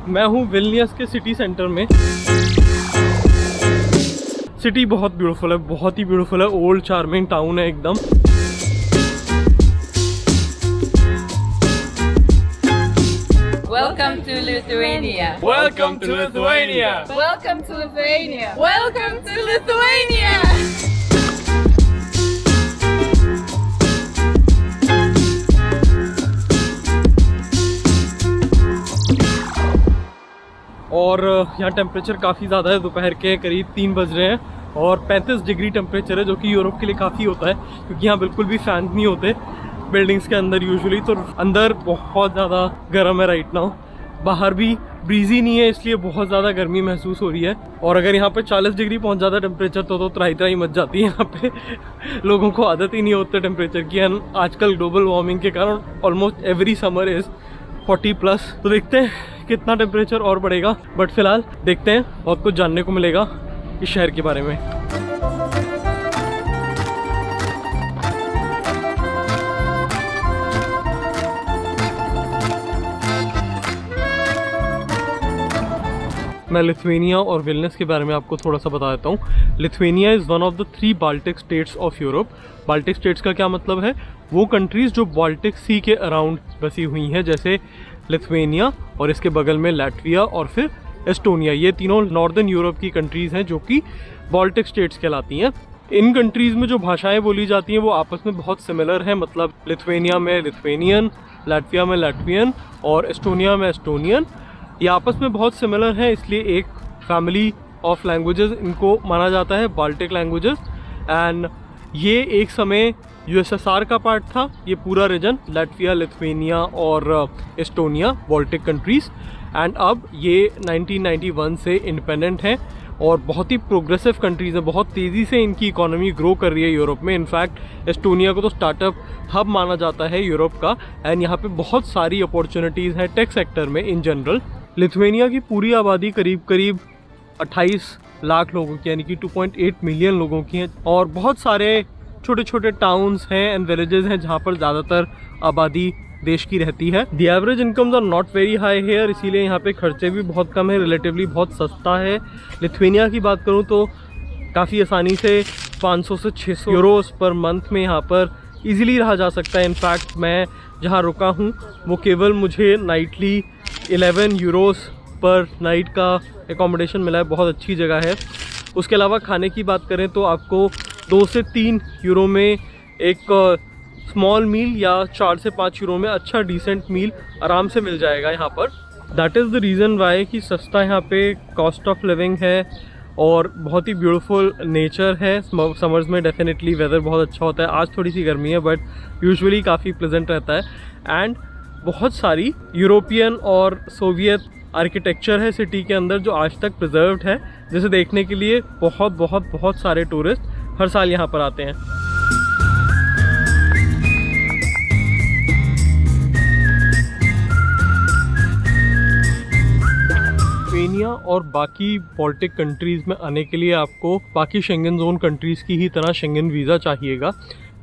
मैं हूँ विल्नियस के सिटी सेंटर में। सिटी बहुत ब्यूटीफुल है, बहुत ही ब्यूटीफुल है। ओल्ड चार्मिंग टाउन है एकदम। Welcome to Lithuania. Welcome to Lithuania. Welcome to Lithuania. Welcome to Lithuania. और यहाँ टेम्परेचर काफ़ी ज़्यादा है, दोपहर के करीब 3 बज रहे हैं और 35 डिग्री टेम्परेचर है, जो कि यूरोप के लिए काफ़ी होता है क्योंकि यहाँ बिल्कुल भी फैन नहीं होते बिल्डिंग्स के अंदर यूजुअली। तो अंदर बहुत ज़्यादा गर्म है राइट नाउ। बाहर भी ब्रीजी नहीं है, इसलिए बहुत ज़्यादा गर्मी महसूस हो रही है। और अगर यहाँ पे 40 डिग्री पहुँच जाता है टेम्परेचर तो त्राही त्राही मच जाती है यहाँ पे। लोगों को आदत ही नहीं होती टेम्परेचर की। आजकल ग्लोबल वार्मिंग के कारण ऑलमोस्ट एवरी समर इज़ 40+। तो देखते हैं कितना टेम्परेचर और बढ़ेगा, बट फिलहाल देखते हैं, बहुत कुछ जानने को मिलेगा इस शहर के बारे में। मैं लिथुआनिया और विल्नियस के बारे में आपको थोड़ा सा बता देता हूँ। Lithuania is one of the 3 Baltic states of Europe. Baltic states का क्या मतलब है? वो कंट्रीज़ जो बाल्टिक सी के अराउंड बसी हुई हैं, जैसे लिथुआनिया और इसके बगल में लैटविया और फिर एस्टोनिया। ये तीनों नॉर्दर्न यूरोप की कंट्रीज़ हैं जो कि बाल्टिक स्टेट्स कहलाती हैं। इन कंट्रीज़ में जो भाषाएँ बोली जाती हैं वो आपस में बहुत सिमिलर हैं। मतलब लिथुआनिया में लिथुआनियन, लैटविया में लैटवियन और एस्टोनिया में एस्टोनियन। ये आपस में बहुत सिमिलर हैं, इसलिए एक फैमिली ऑफ लैंग्वेजेस इनको माना जाता है, बाल्टिक लैंग्वेजेस। एंड ये एक समय यूएसएसआर का पार्ट था, ये पूरा रीजन, लैटविया, लिथुआनिया और एस्टोनिया, बाल्टिक कंट्रीज़। एंड अब ये 1991 से इंडिपेंडेंट हैं और बहुत ही प्रोग्रेसिव कंट्रीज़ है। बहुत तेज़ी से इनकी इकोनॉमी ग्रो कर रही है यूरोप में। इनफैक्ट एस्टोनिया को तो स्टार्टअप हब माना जाता है यूरोप का। एंड यहाँ पे बहुत सारी अपॉर्चुनिटीज़ हैं टेक सेक्टर में इन जनरल। लिथुआनिया की पूरी आबादी करीब 28 लाख लोगों की, यानी कि 2.8 मिलियन लोगों की है। और बहुत सारे छोटे छोटे टाउन्स हैं एंड विलेजेस हैं जहाँ पर ज़्यादातर आबादी देश की रहती है। The average incomes are not very high here, इसीलिए यहाँ पे खर्चे भी बहुत कम है, रिलेटिवली बहुत सस्ता है। लिथुआनिया की बात करूँ तो काफ़ी आसानी से 500 से 600 यूरोस पर मंथ में यहाँ पर इजीली रहा जा सकता है। इनफैक्ट मैं जहाँ रुका हूँ वो केवल मुझे नाइटली 11 यूरोस पर नाइट का एकोमोडेशन मिला है। बहुत अच्छी जगह है। उसके अलावा खाने की बात करें तो आपको 2 से 3 यूरो में एक स्मॉल मील या 4 से 5 यूरो में अच्छा डिसेंट मील आराम से मिल जाएगा यहाँ पर। That is the reason why कि सस्ता यहाँ पे कॉस्ट ऑफ लिविंग है और बहुत ही ब्यूटीफुल नेचर है। समर्स में डेफिनेटली वेदर बहुत अच्छा होता है। आज थोड़ी सी गर्मी है बट यूजुअली काफ़ी प्लेजेंट रहता है। एंड बहुत सारी यूरोपियन और सोवियत आर्किटेक्चर है सिटी के अंदर जो आज तक प्रिजर्व्ड है, जिसे देखने के लिए बहुत सारे टूरिस्ट हर साल यहाँ पर आते हैं। लिथुआनिया और बाकी बाल्टिक कंट्रीज़ में आने के लिए आपको बाकी शेंगन जोन कंट्रीज़ की ही तरह शेंगन वीज़ा चाहिएगा।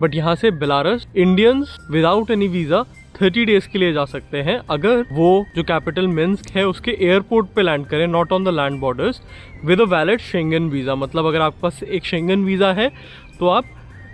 बट यहाँ से Belarus Indians without any visa 30 days के लिए जा सकते हैं, अगर वो जो कैपिटल मिन्स्क है उसके एयरपोर्ट पे लैंड करें, not on the land borders, with a valid Schengen visa. मतलब अगर आपके पास एक शेंगन वीज़ा है तो आप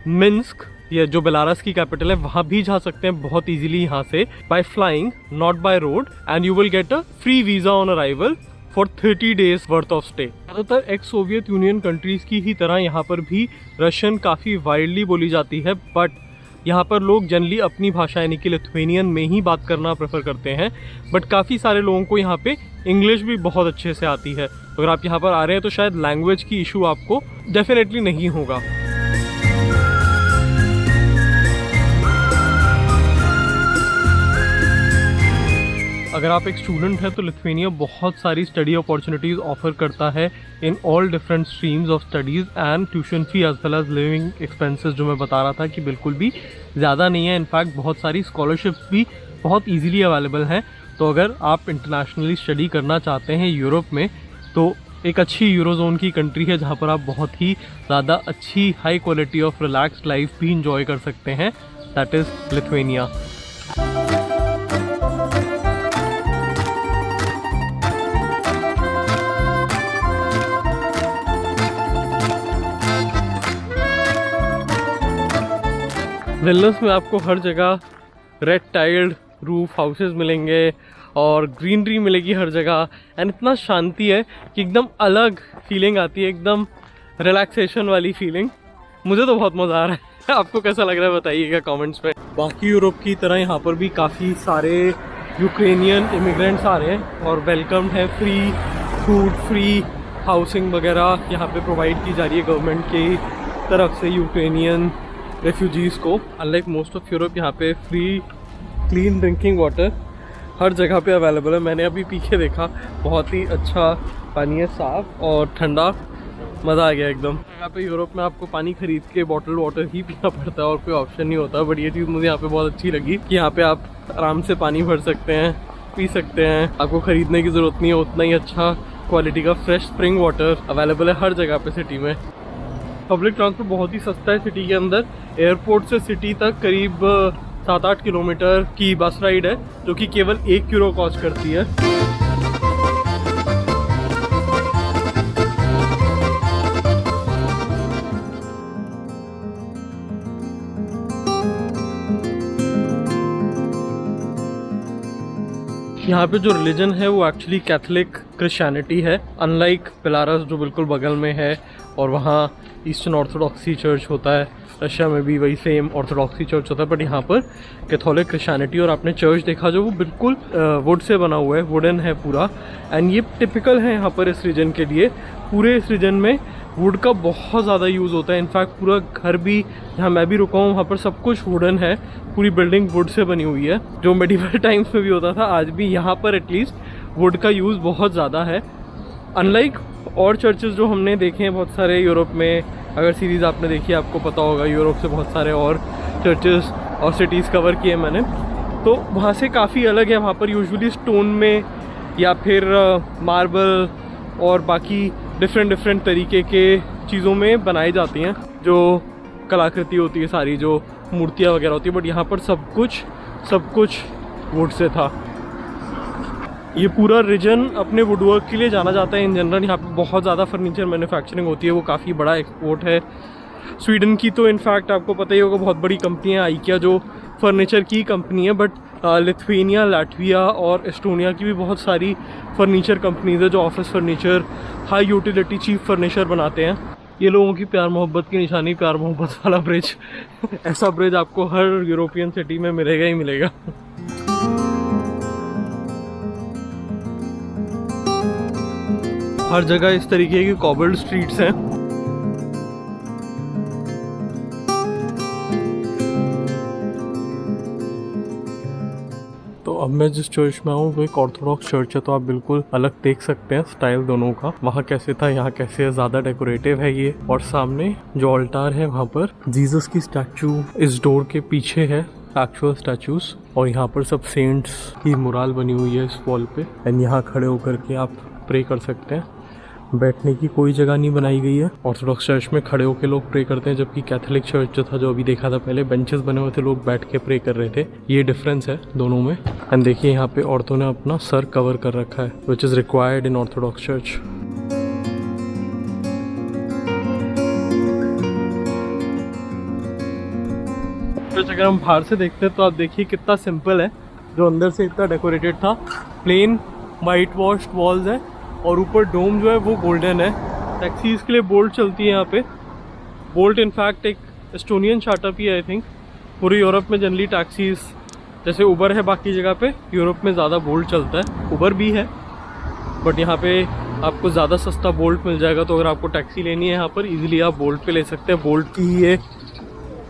मिन्स्क, ये जो बेलारस की कैपिटल है, वहाँ भी जा सकते हैं बहुत इजीली यहाँ से, by flying not by road. And you will get a free visa on arrival for 30 days worth of stay. ज़्यादातर एक्स सोवियत यूनियन कंट्रीज़ की ही तरह यहाँ पर भी रशियन काफ़ी वाइडली बोली जाती है, बट यहाँ पर लोग जनरली अपनी भाषा यानी कि लिथुआनियन में ही बात करना प्रेफर करते हैं। बट काफ़ी सारे लोगों को यहाँ पे इंग्लिश भी बहुत अच्छे से आती है। अगर आप यहाँ पर आ रहे हैं तो शायद लैंग्वेज की इशू आपको डेफिनेटली नहीं होगा। अगर आप एक स्टूडेंट हैं तो लिथुआनिया बहुत सारी स्टडी अपॉर्चुनिटीज़ ऑफर करता है in all different streams of studies and tuition fee as well as living expenses, जो मैं बता रहा था कि बिल्कुल भी ज़्यादा नहीं है। इनफैक्ट बहुत सारी स्कॉलरशिप्स भी बहुत इजीली अवेलेबल हैं। तो अगर आप इंटरनेशनली स्टडी करना चाहते हैं यूरोप में, तो एक अच्छी यूरोजोन की कंट्री है जहाँ पर आप बहुत ही ज़्यादा अच्छी high quality of relaxed life भी इंजॉय कर सकते हैं। That is Lithuania. विल्नियस में आपको हर जगह रेड टाइल्ड रूफ हाउसेस मिलेंगे और ग्रीनरी मिलेगी हर जगह, एंड इतना शांति है कि एकदम अलग फीलिंग आती है, एकदम रिलैक्सेशन वाली फीलिंग। मुझे तो बहुत मज़ा आ रहा है। आपको कैसा लग रहा है बताइएगा कमेंट्स में। बाकी यूरोप की तरह यहाँ पर भी काफ़ी सारे यूक्रेनियन इमिग्रेंट्स आ रहे हैं और वेलकम्ड है। फ्री फूड, फ्री हाउसिंग वगैरह यहाँ पे प्रोवाइड की जा रही है गवर्नमेंट की तरफ से यूक्रेनियन रेफ्यूजीज़ को। अनलाइक मोस्ट ऑफ यूरोप यहाँ पे फ्री क्लीन ड्रिंकिंग वाटर हर जगह पे अवेलेबल है। मैंने अभी पी के देखा, बहुत ही अच्छा पानी है, साफ़ और ठंडा, मज़ा आ गया एकदम। यहाँ पे यूरोप में आपको पानी खरीद के बॉटल वाटर ही पीना पड़ता है और कोई ऑप्शन नहीं होता। बट ये चीज़ मुझे यहाँ पे बहुत अच्छी लगी कि यहाँ पे आप आराम से पानी भर सकते हैं, पी सकते हैं, आपको ख़रीदने की ज़रूरत नहीं है। उतना ही अच्छा क्वालिटी का फ्रेश स्प्रिंग वाटर अवेलेबल है हर जगह पे सिटी में। पब्लिक ट्रांसपोर्ट बहुत ही सस्ता है सिटी के अंदर। एयरपोर्ट से सिटी तक करीब 7-8 किलोमीटर की बस राइड है जो कि केवल 1 यूरो कॉस्ट करती है। यहाँ पे जो रिलीजन है वो एक्चुअली कैथोलिक क्रिश्चियनिटी है, अनलाइक बेलारस जो बिल्कुल बगल में है और वहाँ ईस्टर्न ऑर्थोडॉक्सी चर्च होता है। रशिया में भी वही सेम ऑर्थोडॉक्सी चर्च होता है, बट यहाँ पर कैथोलिक क्रिश्चियनिटी। और आपने चर्च देखा जो वो बिल्कुल वुड से बना हुआ है, वुडन है पूरा, एंड ये टिपिकल है यहाँ पर इस रीजन के लिए। पूरे इस रीजन में वुड का बहुत ज़्यादा यूज़ होता है। इनफैक्ट पूरा घर भी, जहाँ मैं भी रुका हूँ वहाँ पर सब कुछ वुडन है, पूरी बिल्डिंग वुड से बनी हुई है, जो मेडिवल टाइम्स में भी होता था। आज भी यहाँ पर एटलीस्ट वुड का यूज़ बहुत ज़्यादा है। अनलाइक और चर्चेस जो हमने देखे हैं बहुत सारे यूरोप में, अगर सीरीज़ आपने देखी है आपको पता होगा, यूरोप से बहुत सारे और चर्चेस और सिटीज़ कवर किए मैंने, तो वहाँ से काफ़ी अलग है। वहाँ पर यूजुअली स्टोन में या फिर मार्बल और बाकी डिफरेंट तरीके के चीज़ों में बनाई जाती हैं जो कलाकृति होती है, सारी जो मूर्तियाँ वगैरह होती है। बट यहाँ पर सब कुछ वुड से था। ये पूरा रीजन अपने वुडवर्क के लिए जाना जाता है इन जनरल। यहाँ पे बहुत ज़्यादा फर्नीचर मैन्युफैक्चरिंग होती है, वो काफ़ी बड़ा एक्सपोर्ट है। स्वीडन की तो इनफैक्ट आपको पता ही होगा, बहुत बड़ी कंपनी है आइकिया जो फर्नीचर की कंपनी है। बट लिथुआनिया, लाटविया और एस्टोनिया की भी बहुत सारी फर्नीचर कंपनीज है जो office furniture, high utility, cheap furniture बनाते हैं। ये लोगों की प्यार मोहब्बत की निशानी, प्यार मोहब्बत वाला ब्रिज। ऐसा ब्रिज आपको हर यूरोपियन सिटी में मिलेगा ही मिलेगा। हर जगह इस तरीके की कॉबल्ड स्ट्रीट्स हैं। तो अब मैं जिस चर्च में हूँ वो एक ऑर्थोडॉक्स चर्च है, तो आप बिल्कुल अलग देख सकते हैं स्टाइल दोनों का। वहाँ कैसे था, यहाँ कैसे है, ज़्यादा डेकोरेटिव है ये। और सामने जो ऑल्टार है वहाँ पर जीसस की स्टैचू इस डोर के पीछे है, एक्चुअल स्टैचूज। और यहाँ पर सब सेंट्स की मुराल बनी हुई है इस वॉल पे, एंड यहाँ खड़े होकर के आप प्रे कर सकते हैं। बैठने की कोई जगह नहीं बनाई गई है। ऑर्थोडॉक्स चर्च में खड़े होकर लोग प्रे करते हैं, जबकि कैथोलिक चर्च जो था, जो अभी देखा था पहले, बेंचेस बने हुए थे, लोग बैठ के प्रे कर रहे थे। ये डिफरेंस है दोनों में। एंड देखिए यहाँ पे औरतों ने अपना सर कवर कर रखा है, which is required in Orthodox church. अगर हम बाहर से देखते हैं तो आप देखिए कितना सिंपल है, जो अंदर से इतना डेकोरेटेड था। प्लेन वाइट वॉश्ड वॉल्स है और ऊपर डोम जो है वो गोल्डन है। टैक्सीज के लिए बोल्ट चलती है यहाँ पे। बोल्ट इनफैक्ट एक एस्टोनियन स्टार्टअप ही है आई थिंक। पूरे यूरोप में जनरली टैक्सीज जैसे उबर है बाकी जगह पे, यूरोप में ज़्यादा बोल्ट चलता है। उबर भी है बट यहाँ पे आपको ज़्यादा सस्ता बोल्ट मिल जाएगा। तो अगर आपको टैक्सी लेनी है यहाँ पर इजीली आप बोल्ट पे ले सकते हैं। बोल्ट की ये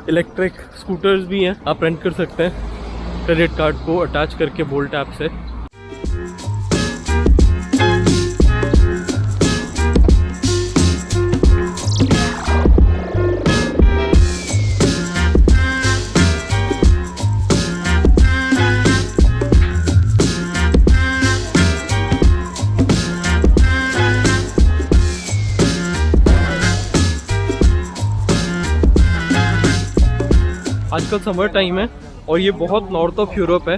इलेक्ट्रिक स्कूटर्स भी हैं, आप रेंट कर सकते हैं क्रेडिट कार्ड को अटैच करके बोल्ट ऐप से। आजकल समर टाइम है और ये बहुत नॉर्थ ऑफ यूरोप है,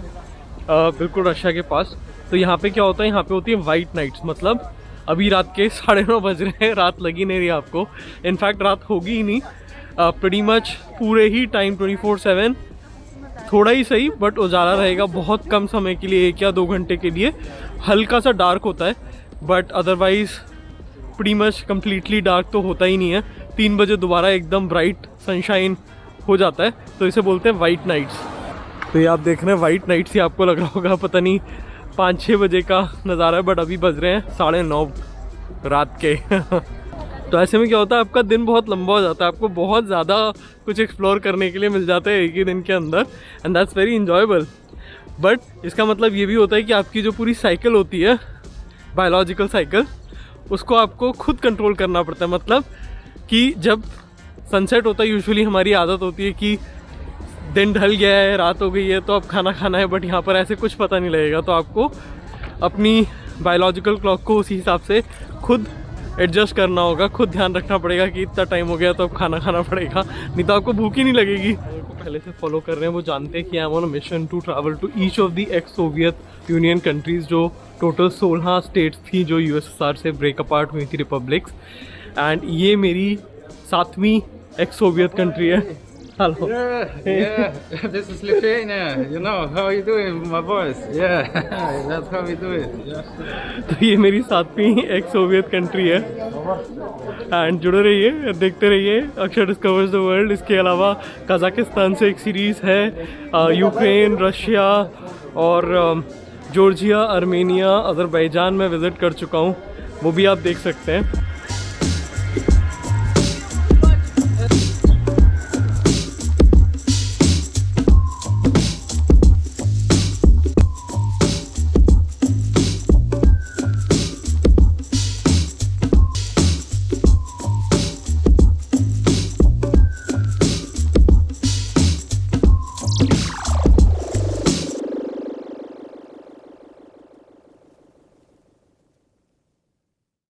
बिल्कुल रशिया के पास। तो यहाँ पे क्या होता है, यहाँ पे होती है वाइट नाइट्स। मतलब अभी रात के 9:30 बज रहे हैं, रात लगी नहीं रही आपको, इनफैक्ट रात होगी ही नहीं। pretty much पूरे ही टाइम 24/7 थोड़ा ही सही बट उजाला रहेगा बहुत कम समय के लिए, 1 या 2 घंटे के लिए हल्का सा डार्क होता है, but otherwise pretty much completely dark तो होता ही नहीं है। 3 बजे दोबारा एकदम ब्राइट सनशाइन हो जाता है, तो इसे बोलते हैं वाइट नाइट्स। तो ये आप देख रहे हैं वाइट नाइट्स ही आपको लग रहा होगा, पता नहीं 5-6 बजे का नज़ारा है, बट अभी बज रहे हैं 9:30 रात के। तो ऐसे में क्या होता है, आपका दिन बहुत लंबा हो जाता है, आपको बहुत ज़्यादा कुछ एक्सप्लोर करने के लिए मिल जाता है एक ही दिन के अंदर, and that's very enjoyable. But इसका मतलब ये भी होता है कि आपकी जो पूरी साइकिल होती है, बायोलॉजिकल साइकिल, उसको आपको खुद कंट्रोल करना पड़ता है। मतलब कि जब सनसेट होता है, यूजुअली हमारी आदत होती है कि दिन ढल गया है, रात हो गई है, तो अब खाना खाना है, बट यहाँ पर ऐसे कुछ पता नहीं लगेगा। तो आपको अपनी बायोलॉजिकल क्लॉक को उसी हिसाब से खुद एडजस्ट करना होगा, खुद ध्यान रखना पड़ेगा कि इतना टाइम हो गया तो अब खाना खाना पड़ेगा, नहीं तो आपको भूख ही नहीं लगेगी। पहले से फॉलो कर रहे हैं वो जानते हैं कि I am on a mission to travel to each of the ex Soviet Union countries, जो टोटल 16 स्टेट्स थी जो यूएसएसआर से ब्रेक अपार्ट हुई थी, रिपब्लिक्स। एंड ये मेरी 7वीं एक्स सोवियत कंट्री है। Hello. Yeah, this is Lithuania. You know how you doing, my boys? Yeah, that's how we do it. Yeah. तो ये मेरी 7वीं एक्स सोवियत कंट्री है। एंड जुड़े रहिए, देखते रहिए अक्षर डिस्कवर्स द वर्ल्ड। इसके अलावा कजाकिस्तान से एक सीरीज़ है, यूक्रेन, रशिया और जॉर्जिया, आर्मेनिया, अज़रबैजान में विज़िट कर चुका हूँ, वो भी आप देख सकते हैं।